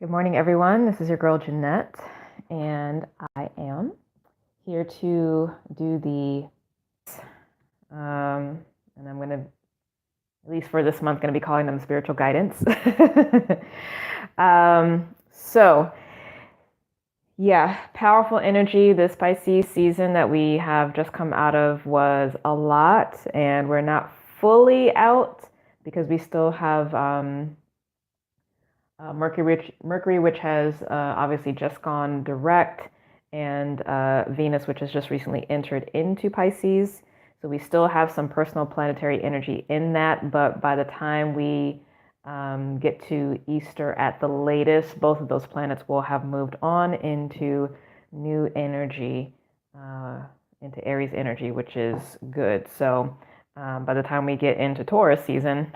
Good morning, everyone. This is your girl, Jynnette, and I am here to do and I'm going to, at least for this month, going to be calling them spiritual guidance. So, yeah, powerful energy. This Pisces season that we have just come out of was a lot, and we're not fully out because we still have Mercury, which has obviously just gone direct, and Venus, which has just recently entered into Pisces. So we still have some personal planetary energy in that, but by the time we get to Easter at the latest, both of those planets will have moved on into new energy, into Aries energy, which is good. So by the time we get into Taurus season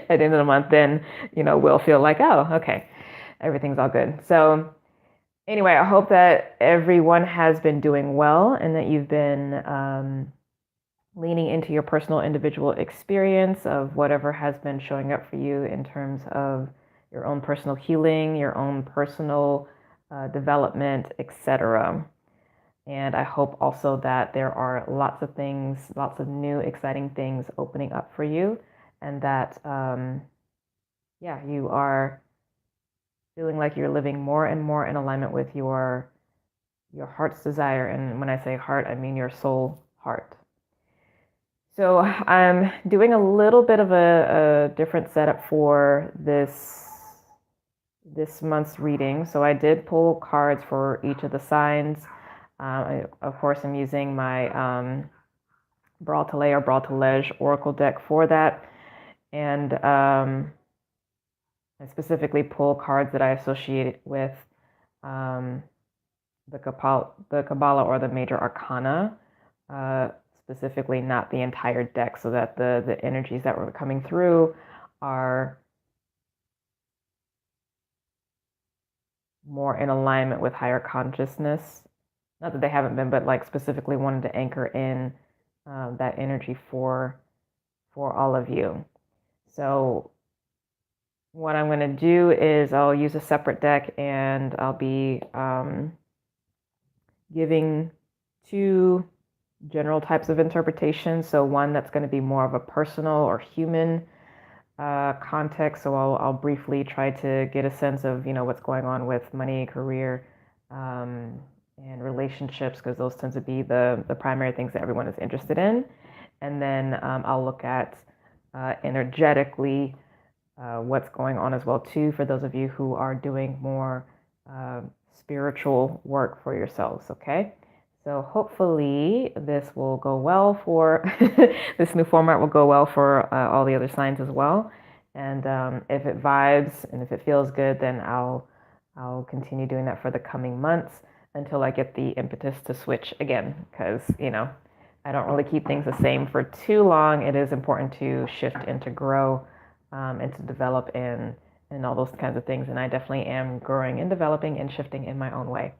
at the end of the month, then, we'll feel like, oh, okay, everything's all good. So anyway, I hope that everyone has been doing well and that you've been leaning into your personal individual experience of whatever has been showing up for you in terms of your own personal healing, your own personal development, etc. And I hope also that there are lots of things, lots of new, exciting things opening up for you, and that, you are feeling like you're living more and more in alignment with your heart's desire. And when I say heart, I mean your soul heart. So I'm doing a little bit of a different setup for this month's reading. So I did pull cards for each of the signs. Of course, I'm using my Brautele or Brauteleige Oracle deck for that. And I specifically pull cards that I associate with the Kabbalah or the major arcana, specifically not the entire deck, so that the energies that were coming through are more in alignment with higher consciousness. Not that they haven't been, but like specifically wanted to anchor in that energy for all of you. So what I'm going to do is I'll use a separate deck, and I'll be giving two general types of interpretations. So one that's going to be more of a personal or human context. So I'll briefly try to get a sense of, what's going on with money, career, and relationships, because those tend to be the primary things that everyone is interested in. And then I'll look at energetically what's going on as well too, for those of you who are doing more spiritual work for yourselves. Okay, so hopefully this will go well for this new format will go well for all the other signs as well. And if it vibes and if it feels good, then I'll continue doing that for the coming months until I get the impetus to switch again, because I don't really keep things the same for too long. It is important to shift and to grow and to develop and all those kinds of things. And I definitely am growing and developing and shifting in my own way.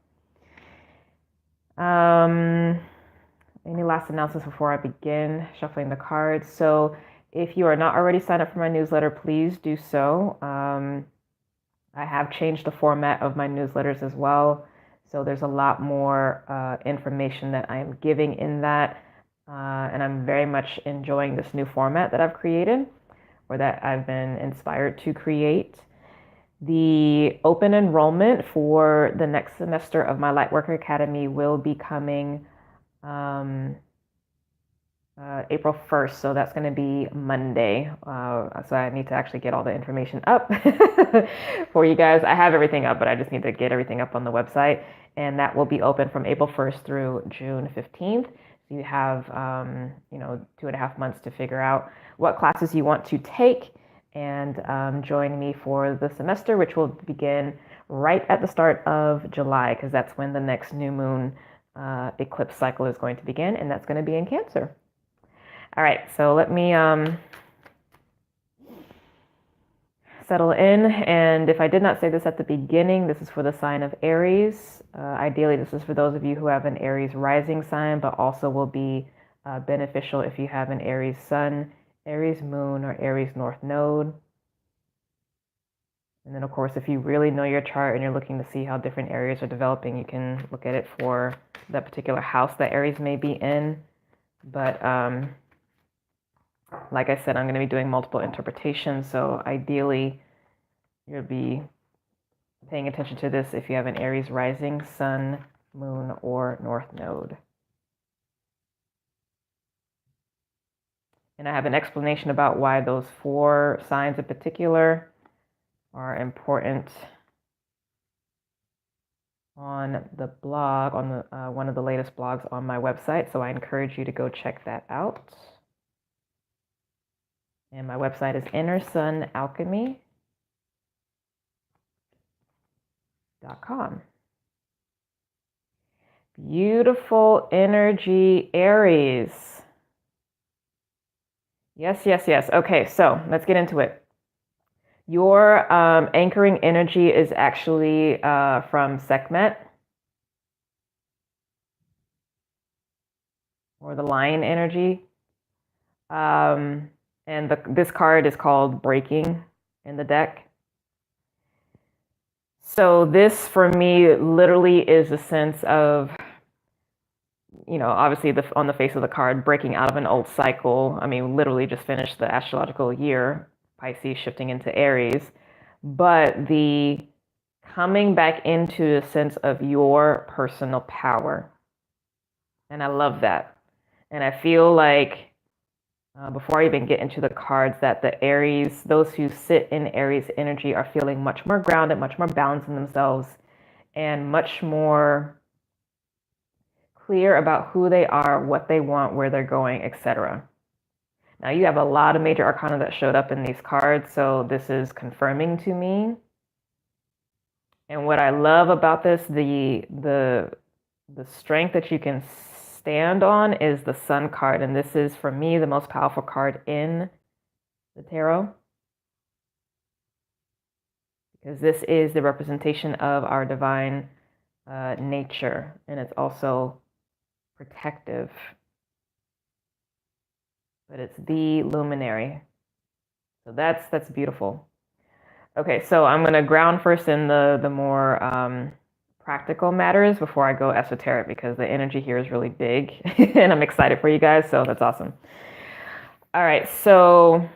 Any last announcements before I begin shuffling the cards? So if you are not already signed up for my newsletter, please do so. I have changed the format of my newsletters as well. So there's a lot more information that I am giving in that. And I'm very much enjoying this new format that I've created, or that I've been inspired to create. The open enrollment for the next semester of my Lightworker Academy will be coming April 1st. So that's going to be Monday. So I need to actually get all the information up for you guys. I have everything up, but I just need to get everything up on the website. And that will be open from April 1st through June 15th. So you have, 2.5 months to figure out what classes you want to take and join me for the semester, which will begin right at the start of July, because that's when the next new moon eclipse cycle is going to begin, and that's going to be in Cancer. All right, so let me settle in. And if I did not say this at the beginning, this is for the sign of Aries. Ideally, this is for those of you who have an Aries rising sign, but also will be beneficial if you have an Aries sun, Aries moon, or Aries north node. And then, of course, if you really know your chart and you're looking to see how different areas are developing, you can look at it for that particular house that Aries may be in. But like I said, I'm going to be doing multiple interpretations. So ideally, you'll be paying attention to this if you have an Aries rising, sun, moon, or north node. And I have an explanation about why those 4 signs in particular are important on the blog, on the one of the latest blogs on my website. So I encourage you to go check that out. And my website is innersunalchemy.com. Beautiful energy, Aries. Yes, yes, yes. Okay, so let's get into it. Your anchoring energy is actually from Sekhmet, or the lion energy. And this card is called Breaking in the deck. So this, for me, literally is a sense of, obviously on the face of the card, breaking out of an old cycle. I mean, literally just finished the astrological year, Pisces shifting into Aries. But the coming back into a sense of your personal power. And I love that. And I feel like, before I even get into the cards, that the Aries, those who sit in Aries energy, are feeling much more grounded, much more balanced in themselves, and much more clear about who they are, what they want, where they're going, etc. Now, you have a lot of major arcana that showed up in these cards, so this is confirming to me. And what I love about this, the strength that you can stand on, is the Sun card. And this is, for me, the most powerful card in the tarot, because this is the representation of our divine nature, and it's also protective. But it's the luminary. So that's beautiful. Okay, so I'm going to ground first in the more practical matters before I go esoteric, because the energy here is really big and I'm excited for you guys, so that's awesome. All right, so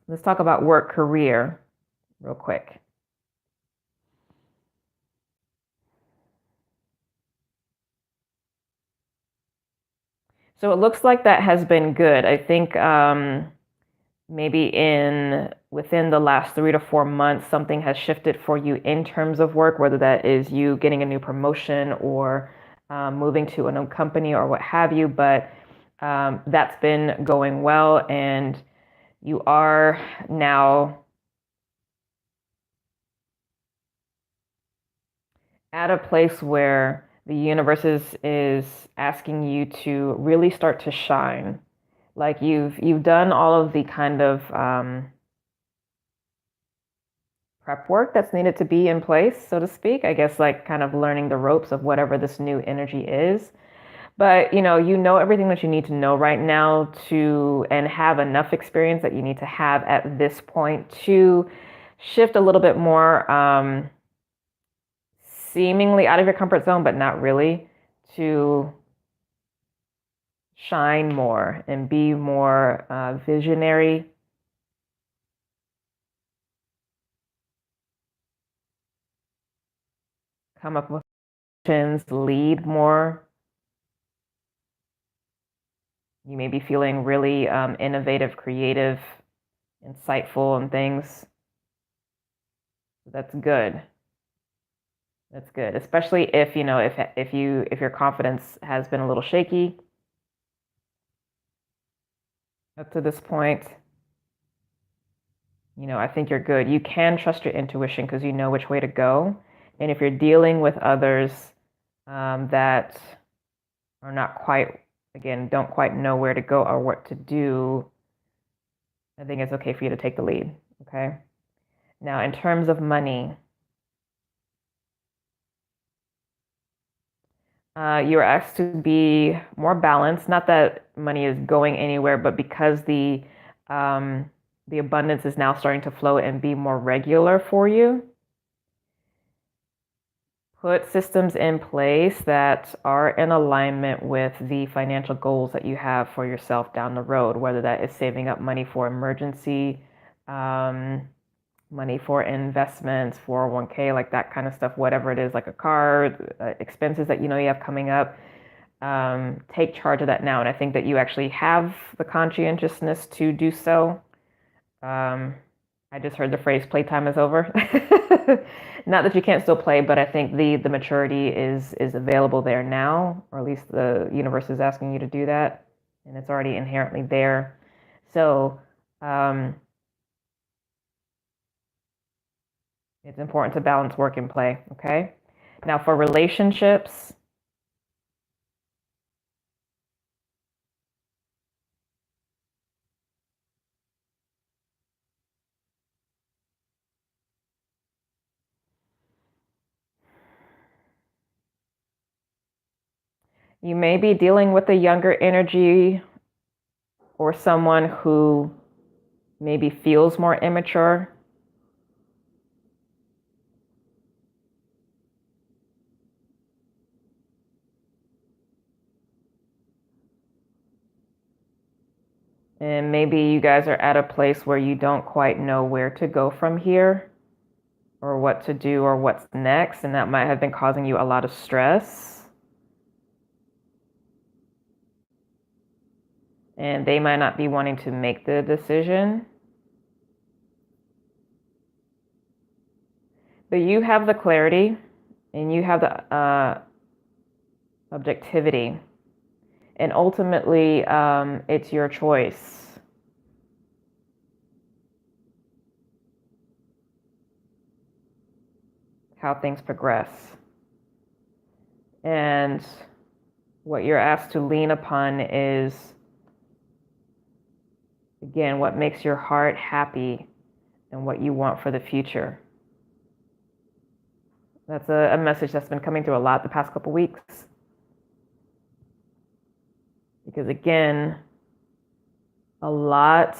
let's talk about work, career real quick. So it looks like that has been good. I think maybe within the last 3 to 4 months, something has shifted for you in terms of work, whether that is you getting a new promotion or moving to a new company or what have you. But that's been going well, and you are now at a place where the universe is asking you to really start to shine. Like you've done all of the kind of prep work that's needed to be in place, so to speak. I guess like kind of learning the ropes of whatever this new energy is. But you know everything that you need to know right now and have enough experience that you need to have at this point to shift a little bit more, seemingly out of your comfort zone, but not really, to shine more and be more visionary. Come up with solutions, lead more. You may be feeling really innovative, creative, insightful, and things. That's good. That's good, especially if if your confidence has been a little shaky up to this point. I think you're good. You can trust your intuition because you know which way to go. And if you're dealing with others that are not quite, again, don't quite know where to go or what to do, I think it's okay for you to take the lead, okay? Now, in terms of money, you're asked to be more balanced. Not that money is going anywhere, but because the the abundance is now starting to flow and be more regular for you. Put systems in place that are in alignment with the financial goals that you have for yourself down the road, whether that is saving up money for emergency, money for investments, 401k, like that kind of stuff, whatever it is, like a car, expenses that you know you have coming up. Take charge of that now. And I think that you actually have the conscientiousness to do so. I just heard the phrase playtime is over. Not that you can't still play, but I think the maturity is available there now, or at least the universe is asking you to do that, and it's already inherently there. So it's important to balance work and play, okay? Now for relationships, you may be dealing with a younger energy or someone who maybe feels more immature. And maybe you guys are at a place where you don't quite know where to go from here, or what to do, or what's next, and that might have been causing you a lot of stress. And they might not be wanting to make the decision. But you have the clarity and you have the objectivity. And ultimately, it's your choice. How things progress. And what you're asked to lean upon is, again, what makes your heart happy and what you want for the future. That's a message that's been coming through a lot the past couple weeks. Because again, a lot,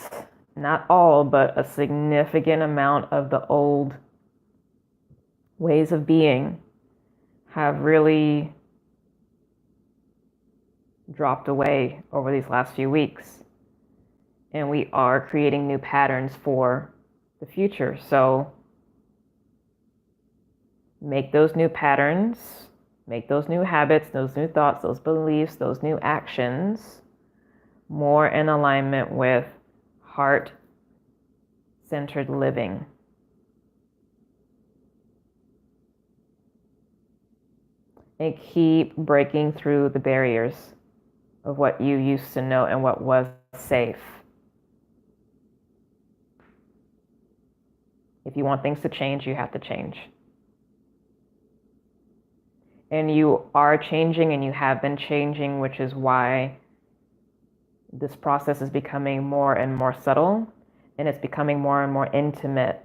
not all, but a significant amount of the old ways of being have really dropped away over these last few weeks. And we are creating new patterns for the future. So make those new patterns, make those new habits, those new thoughts, those beliefs, those new actions more in alignment with heart-centered living. And keep breaking through the barriers of what you used to know and what was safe. If you want things to change, you have to change. And you are changing and you have been changing, which is why this process is becoming more and more subtle, and it's becoming more and more intimate,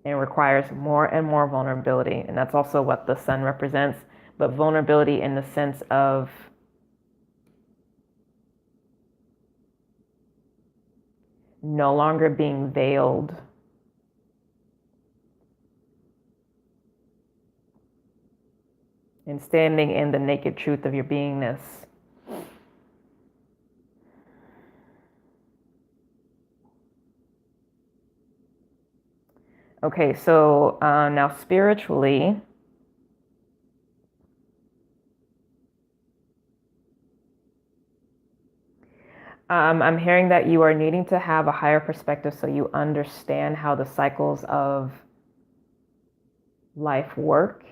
and requires more and more vulnerability. And that's also what the sun represents, but vulnerability in the sense of no longer being veiled. And standing in the naked truth of your beingness. Okay, so now spiritually, I'm hearing that you are needing to have a higher perspective so you understand how the cycles of life work,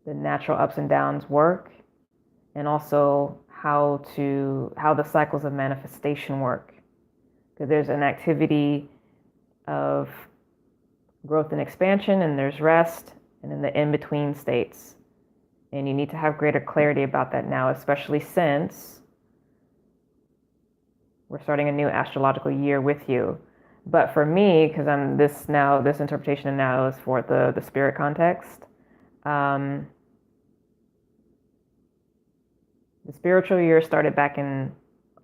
the natural ups and downs work, and also how the cycles of manifestation work. Because there's an activity of growth and expansion, and there's rest, and in the in-between states. And you need to have greater clarity about that now, especially since we're starting a new astrological year with you. But for me, because this interpretation now is for the spirit context. The spiritual year started back in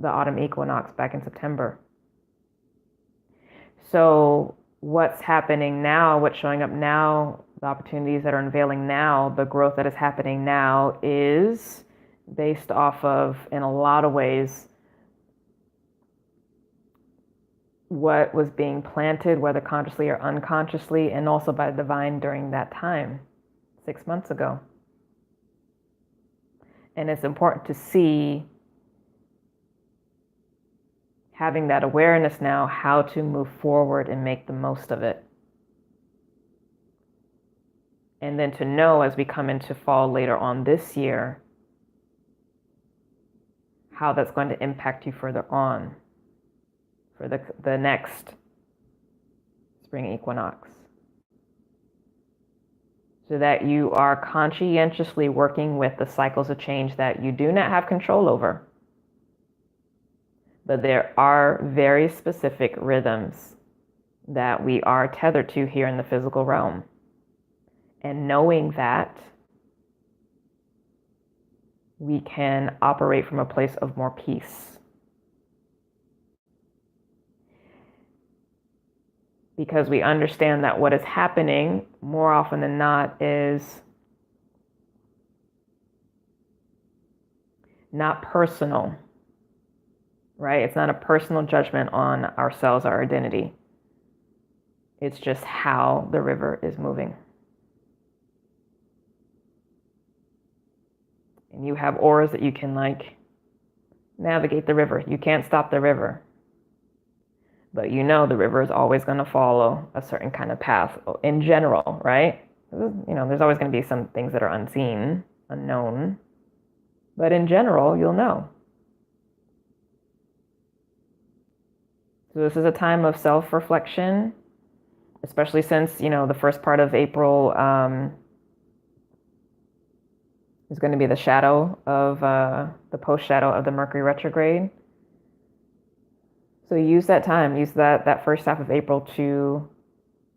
the autumn equinox, back in September. So what's happening now, what's showing up now, the opportunities that are unveiling now, the growth that is happening now is based off of, in a lot of ways, what was being planted, whether consciously or unconsciously, and also by the divine during that time, 6 months ago. And it's important to see, having that awareness now, how to move forward and make the most of it. And then to know, as we come into fall later on this year, how that's going to impact you further on for the next spring equinox. So that you are conscientiously working with the cycles of change that you do not have control over. But there are very specific rhythms that we are tethered to here in the physical realm. And knowing that, we can operate from a place of more peace. Because we understand that what is happening more often than not is not personal, right? It's not a personal judgment on ourselves, our identity. It's just how the river is moving. And you have auras that you can navigate the river. You can't stop the river. But you know the river is always going to follow a certain kind of path in general, right? There's always going to be some things that are unseen, unknown. But in general, you'll know. So this is a time of self-reflection, especially since, the first part of April is going to be the shadow of the post-shadow of the Mercury retrograde. So use that time, use that first half of April to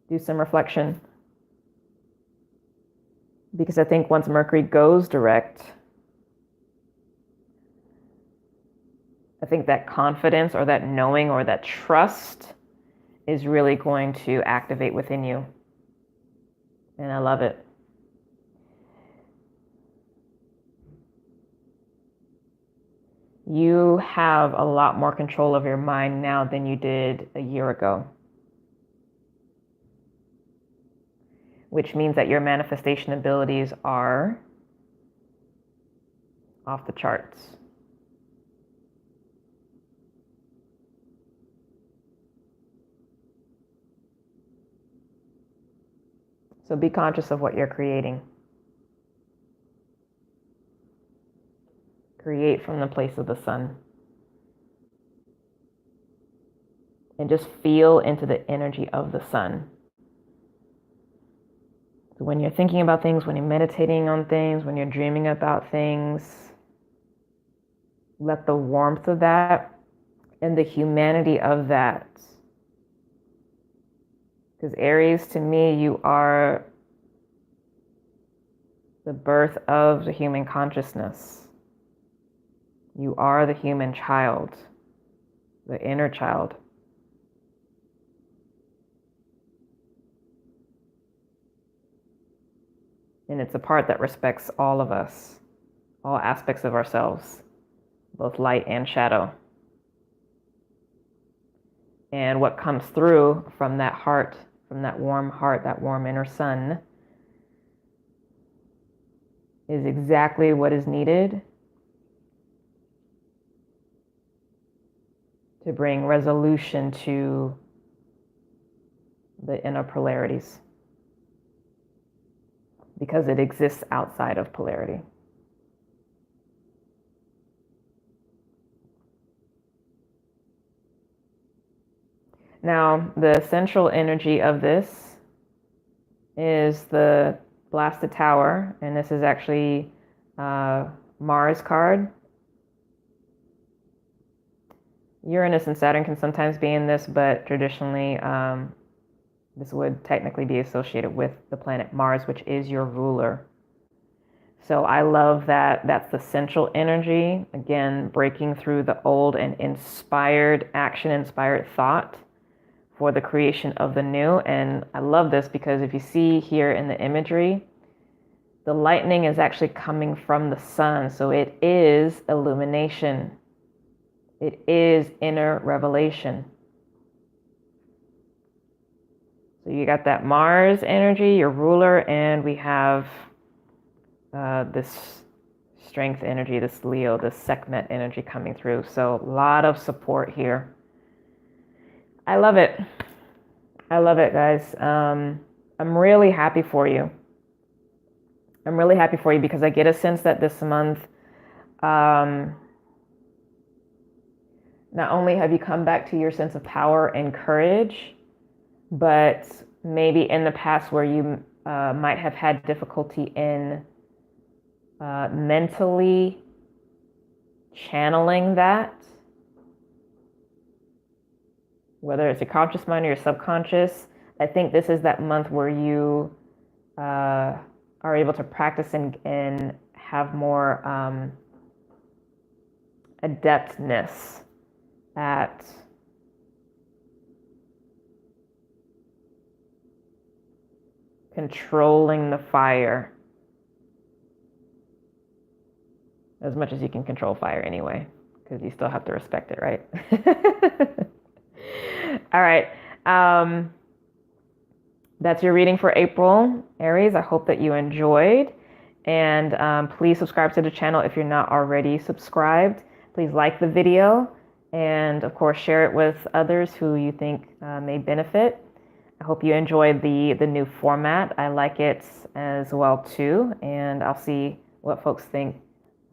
do some reflection. Because I think once Mercury goes direct, I think that confidence or that knowing or that trust is really going to activate within you. And I love it. You have a lot more control of your mind now than you did a year ago. Which means that your manifestation abilities are off the charts. So be conscious of what you're creating. Create from the place of the sun. And just feel into the energy of the sun. So when you're thinking about things, when you're meditating on things, when you're dreaming about things, let the warmth of that and the humanity of that. Because Aries, to me, you are the birth of the human consciousness. You are the human child, the inner child. And it's a part that respects all of us, all aspects of ourselves, both light and shadow. And what comes through from that heart, from that warm heart, that warm inner sun, is exactly what is needed to bring resolution to the inner polarities. Because it exists outside of polarity. Now, the central energy of this is the blasted tower, and this is actually Mars card. Uranus and Saturn can sometimes be in this, but traditionally this would technically be associated with the planet Mars, which is your ruler. So I love that that's the central energy. Again, breaking through the old and inspired action, inspired thought for the creation of the new. And I love this because if you see here in the imagery, the lightning is actually coming from the sun. So it is illumination. It is inner revelation. So you got that Mars energy, your ruler, and we have this strength energy, this Leo, this Sekhmet energy coming through. So a lot of support here. I love it. I love it, guys. I'm really happy for you. I'm really happy for you because I get a sense that this month, not only have you come back to your sense of power and courage, but maybe in the past where you might have had difficulty in mentally channeling that, whether it's your conscious mind or your subconscious, I think this is that month where you are able to practice and have more adeptness at controlling the fire as much as you can control fire anyway, because you still have to respect it, right? All right. That's your reading for April, Aries. I hope that you enjoyed. And please subscribe to the channel if you're not already subscribed. Please like the video. And of course, share it with others who you think may benefit. I hope you enjoyed the new format. I like it as well too. And I'll see what folks think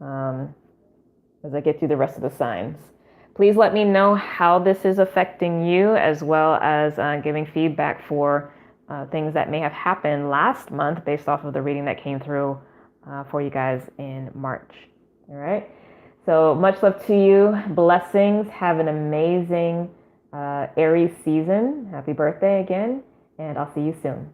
as I get through the rest of the signs. Please let me know how this is affecting you, as well as giving feedback for things that may have happened last month based off of the reading that came through for you guys in March. All right. So much love to you. Blessings. Have an amazing Aries season. Happy birthday again. And I'll see you soon.